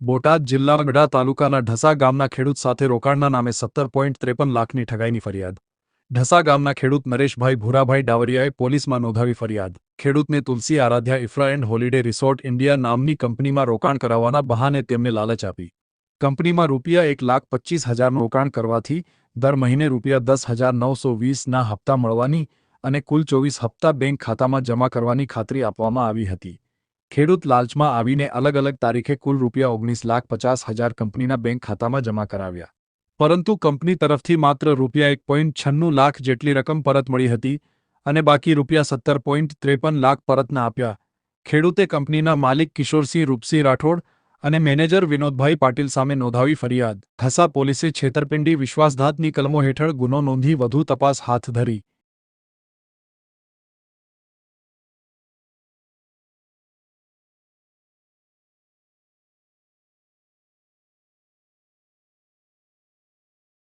બોટાદ જિલ્લાના ગઢા તાલુકાના ઢસા ગામના ખેડૂત સાથે રોકાણના નામે 17.53 લાખની ઠગાઈની ફરિયાદ. ઢસા ગામના ખેડૂત નરેશભાઈ ભૂરાભાઈ ડાવરિયાએ પોલીસમાં નોંધાવી ફરિયાદ. ખેડૂતને Tulsi Aradhya infra and holiday resort India નામની કંપનીમાં રોકાણ કરાવવાના બહાને તેમને લાલચ આપી. કંપનીમાં ₹1,25,000નું રોકાણ કરવાથી દર મહિને ₹10,920ના હપ્તા મળવાની અને કુલ 24 હપ્તા બેંક ખાતામાં જમા કરવાની ખાતરી આપવામાં આવી હતી. ખેડૂત લાલચમાં આવીને અલગ અલગ તારીખે કુલ ₹19,50,000 કંપનીના બેંક ખાતામાં જમા કરાવ્યા. પરંતુ કંપની તરફથી માત્ર ₹1.96 લાખ જેટલી રકમ પરત મળી હતી અને બાકી ₹17.53 લાખ પરત ન આપ્યા. ખેડૂતે કંપનીના માલિક કિશોરસિંહ રૂપસિંહ રાઠોડ અને મેનેજર વિનોદભાઈ પાટીલ સામે નોંધાવી ફરિયાદ. ઢસા પોલીસે છેતરપિંડી વિશ્વાસઘાતની કલમો હેઠળ ગુનો નોંધી વધુ તપાસ હાથ ધરી.